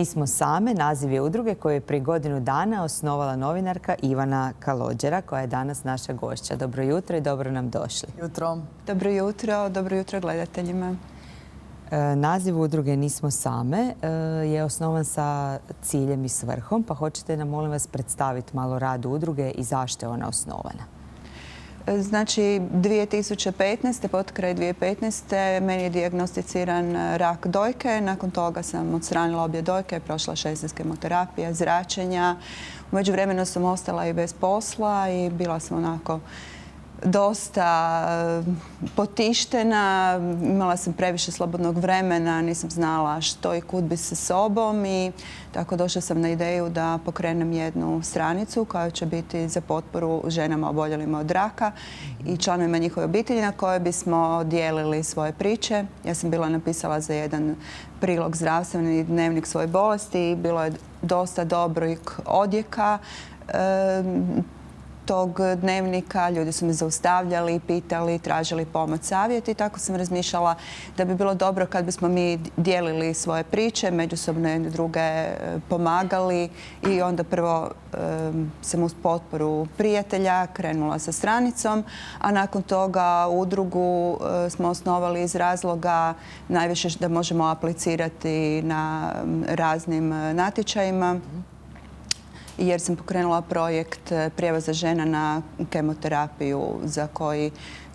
Nismo same naziv je udruge koju je prije godinu dana osnovala novinarka Ivana Kalođera, koja je danas naša gošća. Dobro jutro i dobro nam došli. Jutro. Dobro jutro gledateljima. Naziv udruge Nismo same je osnovan sa ciljem i svrhom, pa hoćete nam, molim vas, predstaviti malo rad udruge i zašto je ona osnovana? Znači, 2015. potkraj 2015. meni je dijagnosticiran rak dojke. Nakon toga sam odstranila obje dojke, prošla 16 kemoterapija, zračenja. U međuvremenu sam ostala i bez posla i bila sam onako dosta potištena. Imala sam previše slobodnog vremena, nisam znala što i kud bi sa sobom i tako došla sam na ideju da pokrenem jednu stranicu koja će biti za potporu ženama oboljelima od raka i članovima njihove obitelji na kojoj bismo dijelili svoje priče. Ja sam bila napisala za jedan prilog zdravstveni dnevnik svoje bolesti i bilo je dosta dobrih odjeka tog dnevnika. Ljudi su me zaustavljali, pitali, tražili pomoć, savjet i tako sam razmišljala da bi bilo dobro kad bismo mi dijelili svoje priče, međusobno jedne druge pomagali i onda prvo sam uz potporu prijatelja krenula sa stranicom, a nakon toga udrugu smo osnovali iz razloga najviše da možemo aplicirati na raznim natječajima, jer sam pokrenula projekt prijevoza žena na kemoterapiju za koji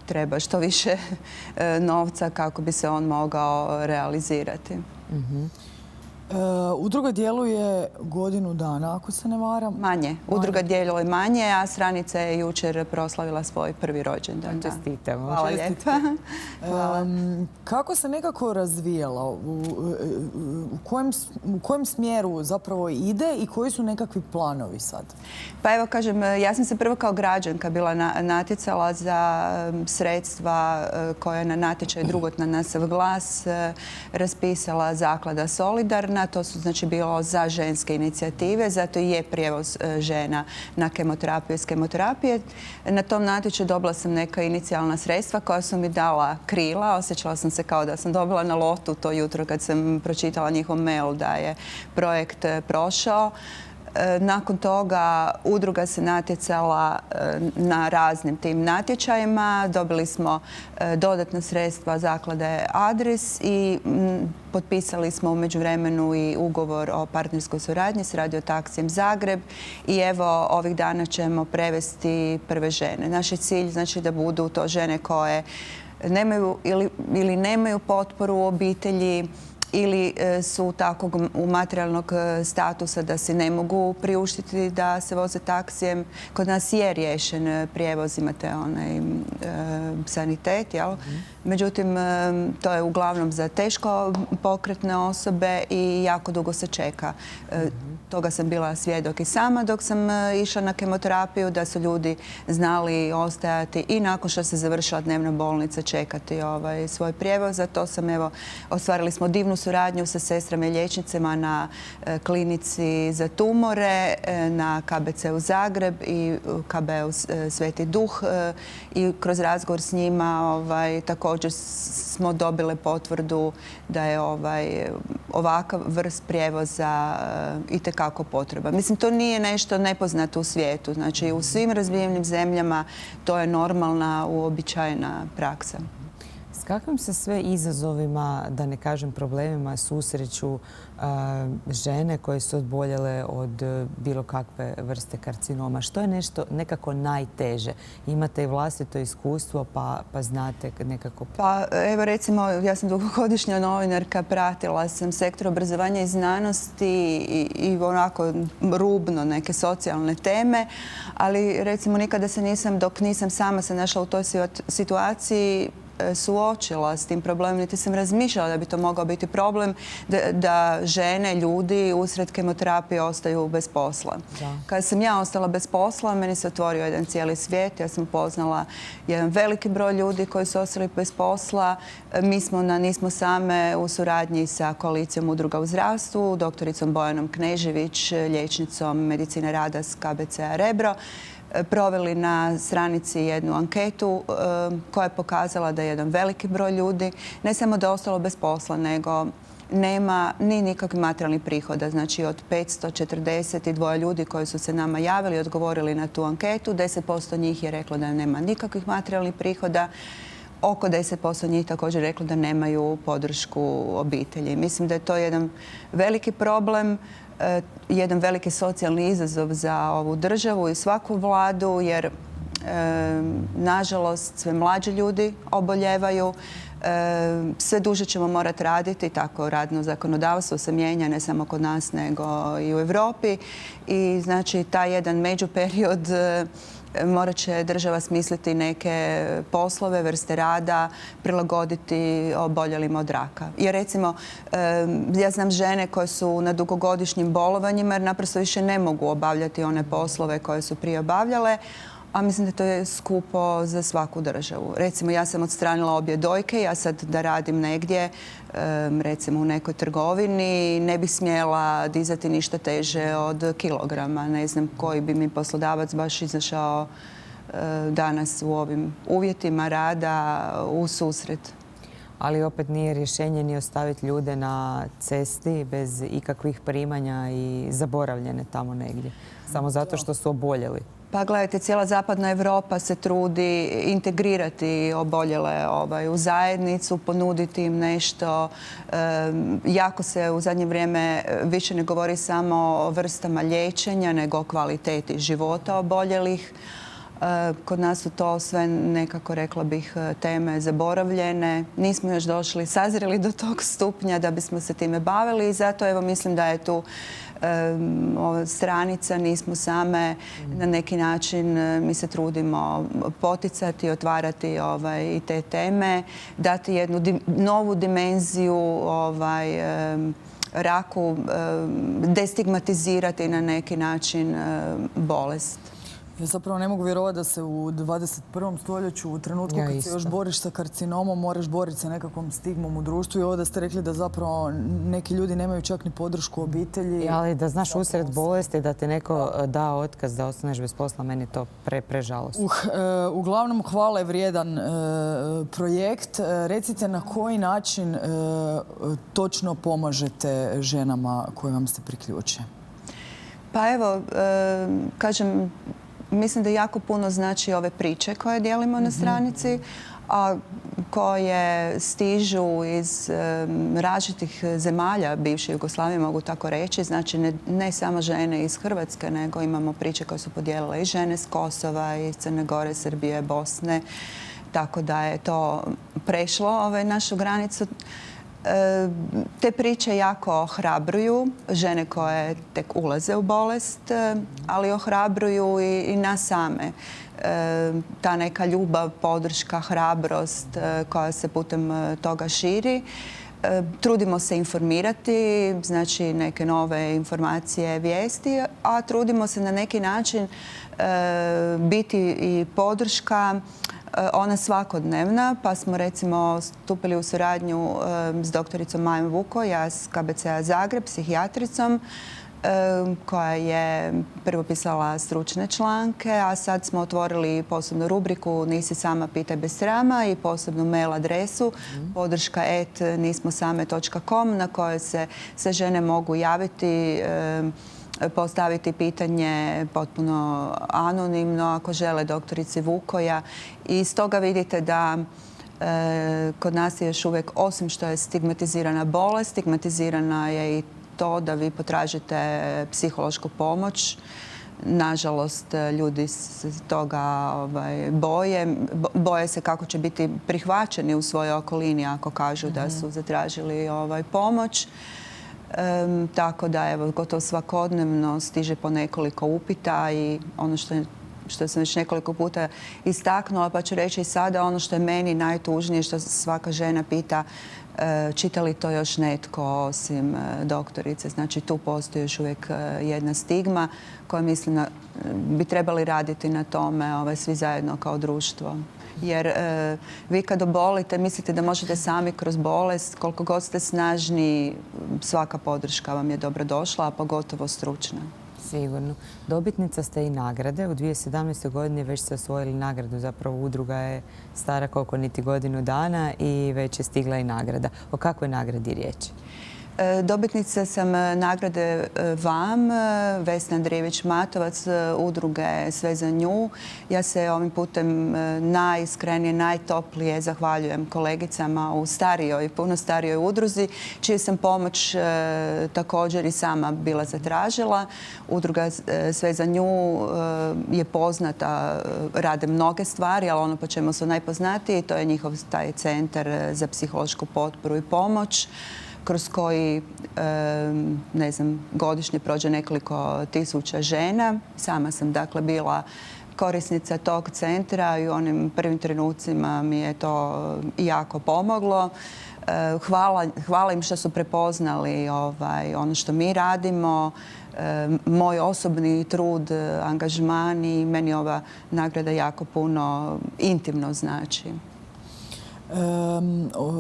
treba što više novca kako bi se on mogao realizirati. Udruga djeluje godinu dana, ako se ne varam. Manje. Udruga djeluje manje, a stranica je jučer proslavila svoj prvi rođendan. Čestitamo. Hvala lijepa. Kako se nekako razvijala? U kojem smjeru zapravo ide i koji su nekakvi planovi sad? Pa evo kažem, ja sam se prvo kao građanka bila natjecala za sredstva koja je na natječaju Drugotna na sav glas raspisala zaklada Solidarna. To su znači bilo za ženske inicijative, zato i je prijevoz žena na kemoterapiju iz kemoterapije. Na tom natječaju dobila sam neka inicijalna sredstva koja su mi dala krila. Osjećala sam se kao da sam dobila na lotu to jutro kad sam pročitala njihov mail da je projekt prošao. Nakon toga udruga se natjecala na raznim tim natječajima. Dobili smo dodatna sredstva zaklade Adris i potpisali smo u međuvremenu i ugovor o partnerskoj suradnji s radiotaksijem Zagreb i evo ovih dana ćemo prevesti prve žene. Naš je cilj znači da budu to žene koje nemaju ili nemaju potporu u obitelji ili su takvog materijalnog statusa da si ne mogu priuštiti da se voze taksijem. Kod nas je riješen prijevoz, imate onaj sanitet, jel? Međutim, to je uglavnom za teško pokretne osobe i jako dugo se čeka. Toga sam bila svjedok i sama dok sam išla na kemoterapiju, da su ljudi znali ostajati i nakon što se završila dnevna bolnica čekati svoj prijevoz. Zato sam, evo, ostvarili smo divnu suradnju sa sestrama i liječnicama na klinici za tumore, na KBC-u Zagreb i KB-u Sveti Duh i kroz razgovor s njima također smo dobile potvrdu da je ovakav vrst prijevoza itekako potreba. Mislim, to nije nešto nepoznato u svijetu. Znači, u svim razvijenim zemljama to je normalna, uobičajena praksa. S kakvim se sve izazovima, da ne kažem problemima, susreću žene koje su oboljele od bilo kakve vrste karcinoma? Što je nešto nekako najteže? Imate i vlastito iskustvo pa znate nekako... Pa evo recimo, ja sam dugogodišnja novinarka, pratila sam sektor obrazovanja i znanosti i onako rubno neke socijalne teme, ali recimo nikada se dok nisam sama se našla u toj situaciji, suočila s tim problemom, niti sam razmišljala da bi to mogao biti problem da žene, ljudi usred kemoterapije ostaju bez posla. Kada sam ja ostala bez posla, meni se otvorio jedan cijeli svijet. Ja sam upoznala jedan veliki broj ljudi koji su ostali bez posla. Mi smo na Nismo same u suradnji sa koalicijom udruga u zdravstvu, doktoricom Bojanom Knežević, liječnicom medicine rada s KBC-a Rebro, proveli na stranici jednu anketu koja je pokazala da je jedan veliki broj ljudi ne samo da je ostalo bez posla, nego nema ni nikakvih materijalnih prihoda. Znači od 542 ljudi koji su se nama javili i odgovorili na tu anketu, 10% njih je reklo da nema nikakvih materijalnih prihoda. Oko 10% njih također reklo da nemaju podršku obitelji. Mislim da je to jedan veliki problem, jedan veliki socijalni izazov za ovu državu i svaku vladu, jer nažalost sve mlađi ljudi oboljevaju. Sve duže ćemo morati raditi, tako radno zakonodavstvo se mijenja ne samo kod nas nego i u Europi. I znači taj jedan međuperiod morat će država smisliti neke poslove, vrste rada, prilagoditi oboljelima od raka. Jer recimo, ja znam žene koje su na dugogodišnjim bolovanjima jer naprosto više ne mogu obavljati one poslove koje su prije obavljale, a mislim da to je skupo za svaku državu. Recimo, ja sam odstranila obje dojke, ja sad da radim negdje, recimo u nekoj trgovini, ne bih smjela dizati ništa teže od kilograma. Ne znam koji bi mi poslodavac baš izašao danas u ovim uvjetima rada u susret. Ali opet nije rješenje ni ostaviti ljude na cesti bez ikakvih primanja i zaboravljene tamo negdje. Samo zato što su oboljeli. Pa gledajte, cijela zapadna Europa se trudi integrirati oboljele u zajednicu, ponuditi im nešto. Jako se u zadnje vrijeme više ne govori samo o vrstama liječenja, nego o kvaliteti života oboljelih. Kod nas su to sve nekako, rekla bih, teme zaboravljene. Nismo još sazreli do tog stupnja da bismo se time bavili i zato evo mislim da je tu stranica, nismo same na neki način, mi se trudimo poticati, otvarati i te teme, dati jednu novu dimenziju raku, destigmatizirati na neki način bolest. Ja zapravo ne mogu vjerovati da se u 21. stoljeću, u trenutku kad se još boriš sa karcinomom, moraš boriti sa nekakvom stigmom u društvu i ovo da ste rekli da zapravo neki ljudi nemaju čak ni podršku obitelji. Ali da znaš usred bolesti da ti neko da otkaz da ostaneš bez posla, meni je to prežalostno. Uglavnom, hvale vrijedan projekt. Recite na koji način točno pomažete ženama koje vam se priključe? Pa evo, kažem, mislim da jako puno znači ove priče koje dijelimo na stranici, a koje stižu iz različitih zemalja bivše Jugoslavije, mogu tako reći. Znači ne samo žene iz Hrvatske, nego imamo priče koje su podijelile i žene s Kosova, iz Crne Gore, Srbije, Bosne. Tako da je to prešlo našu granicu. Te priče jako ohrabruju žene koje tek ulaze u bolest, ali ohrabruju i nas same. Ta neka ljubav, podrška, hrabrost koja se putem toga širi. Trudimo se informirati, znači neke nove informacije, vijesti, a trudimo se na neki način biti i podrška ona svakodnevna, pa smo recimo stupili u suradnju s doktoricom Majom Vuko, ja s KBC-a Zagreb, psihijatricom, koja je prvo pisala stručne članke, a sad smo otvorili posebnu rubriku Nisi sama, pitaj bez srama i posebnu mail adresu podrška@nismosame.com na kojoj se sve žene mogu javiti, postaviti pitanje potpuno anonimno ako žele doktorici Vukoja. I stoga vidite da kod nas je još uvijek, osim što je stigmatizirana bolest, stigmatizirana je i to da vi potražite psihološku pomoć. Nažalost, ljudi se toga boje se kako će biti prihvaćeni u svojoj okolini ako kažu da su zatražili pomoć. Tako da, evo, gotovo svakodnevno stiže po nekoliko upita i ono što sam već nekoliko puta istaknula, pa ću reći i sada, ono što je meni najtužnije, što svaka žena pita, čita li to još netko osim doktorice. Znači, tu postoji još uvijek jedna stigma koja mislim da bi trebali raditi na tome svi zajedno kao društvo. Jer vi kad obolite, mislite da možete sami kroz bolest, koliko god ste snažni, svaka podrška vam je dobrodošla, a pogotovo stručna. Sigurno. Dobitnica ste i nagrade. U 2017. godini već ste osvojili nagradu. Zapravo udruga je stara koliko niti godinu dana i već je stigla i nagrada. O kakvoj nagradi je riječ? Dobitnica sam nagrade VAM, Vesna Andrijević-Matovac, udruge Sve za nju. Ja se ovim putem najiskrenije, najtoplije zahvaljujem kolegicama u starijoj, puno starijoj udruzi, čiju sam pomoć također i sama bila zatražila. Udruga Sve za nju je poznata, rade mnoge stvari, ali ono po čemu su najpoznatiji, to je njihov taj centar za psihološku potporu i pomoć, kroz koji, ne znam, godišnje prođe nekoliko tisuća žena. Sama sam, dakle, bila korisnica tog centra i u onim prvim trenucima mi je to jako pomoglo. Hvala im što su prepoznali ono što mi radimo, moj osobni trud, angažman i meni ova nagrada jako puno intimno znači.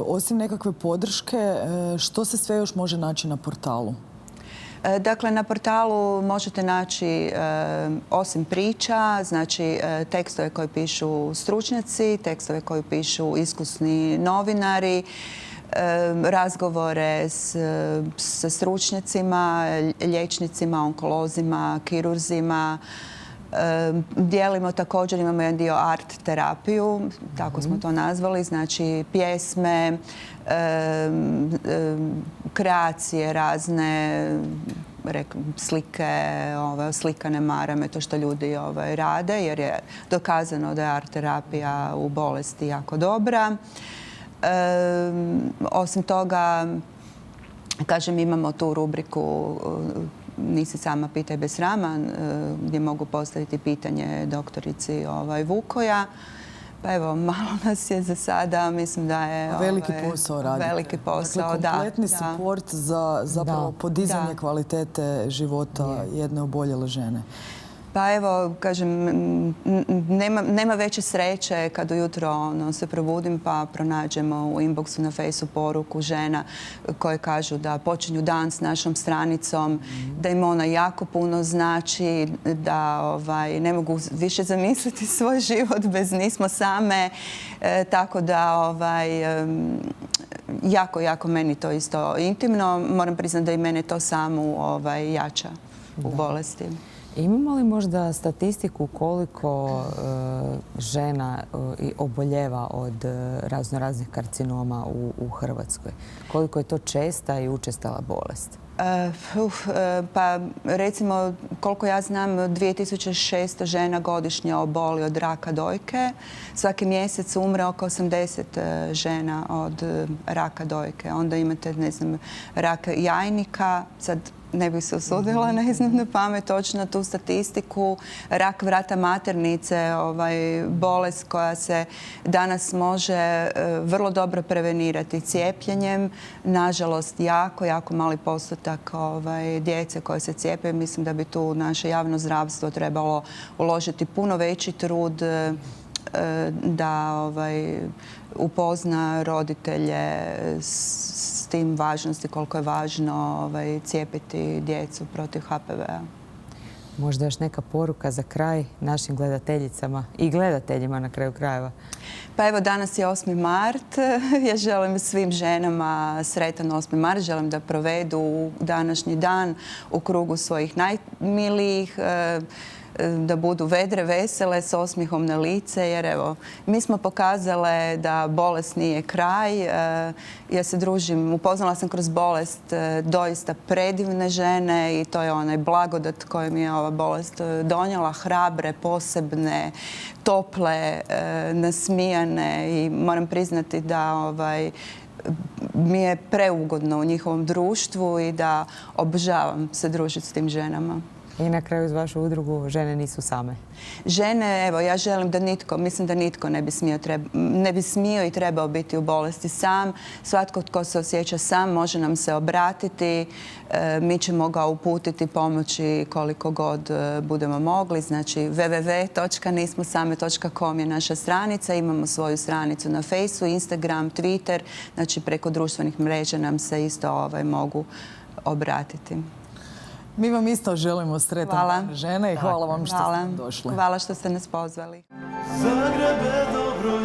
Osim nekakve podrške, što se sve još može naći na portalu? Dakle, na portalu možete naći, osim priča, znači tekstove koje pišu stručnjaci, tekstove koje pišu iskusni novinari, razgovore sa stručnjacima, liječnicima, onkolozima, kirurzima. Dijelimo također, imamo jedan dio art terapiju, tako smo to nazvali, znači pjesme, kreacije razne, slike, slikane marame, to što ljudi rade, jer je dokazano da je art terapija u bolesti jako dobra. Osim toga, kažem, imamo tu rubriku Nisi sama, pitaj bez srama, gdje mogu postaviti pitanje doktorici Vukoja. Pa evo, malo nas je za sada, mislim da je... Veliki posao radite. Veliki posao, dakle, kompletni suport za zapravo podizanje kvalitete života jedne oboljele žene. Pa evo, kažem, nema veće sreće kad ujutro se probudim pa pronađemo u inboxu na Fejsu poruku žena koje kažu da počinju dan s našom stranicom, da im ona jako puno znači, da ne mogu više zamisliti svoj život bez nismo same. Tako da jako meni to isto intimno. Moram priznati da i mene to samu jača u bolesti. Imamo li možda statistiku koliko žena oboljeva od raznoraznih karcinoma u Hrvatskoj? Koliko je to česta i učestala bolest? Pa recimo, koliko ja znam, 2600 žena godišnje oboli od raka dojke. Svaki mjesec umre oko 80 žena od raka dojke. Onda imate, ne znam, rak jajnika. Sad ne bih se usudila, ne znam na pamet točno tu statistiku. Rak vrata maternice, bolest koja se danas može vrlo dobro prevenirati cijepljenjem. Nažalost, jako mali postotak djece koje se cijepe. Mislim da bi tu naše javno zdravstvo trebalo uložiti puno veći trud da upozna roditelje s tim važnosti, koliko je važno cijepiti djecu protiv HPV-a. Možda još neka poruka za kraj našim gledateljicama i gledateljima na kraju krajeva. Pa evo, danas je 8. mart. Ja želim svim ženama sretan 8. mart. Želim da provedu današnji dan u krugu svojih najmilijih, da budu vedre, vesele, s osmijehom na lice, jer evo, mi smo pokazale da bolest nije kraj. Ja se družim, upoznala sam kroz bolest doista predivne žene i to je onaj blagodat koju mi je ova bolest donijela, hrabre, posebne, tople, nasmijane i moram priznati da mi je preugodno u njihovom društvu i da obožavam se družiti s tim ženama. I na kraju iz vašu udrugu žene nisu same. Žene, evo, ja želim da mislim da nitko ne bi smio i trebao biti u bolesti sam. Svatko tko se osjeća sam može nam se obratiti. Mi ćemo ga uputiti, pomoći koliko god budemo mogli. Znači www.nismosame.com je naša stranica. Imamo svoju stranicu na Fejsu, Instagram, Twitter. Znači preko društvenih mreža nam se isto mogu obratiti. Mi vam isto želimo sretan dan žene i hvala vam što ste došli. Hvala što ste nas pozvali. Zagrebe, dobro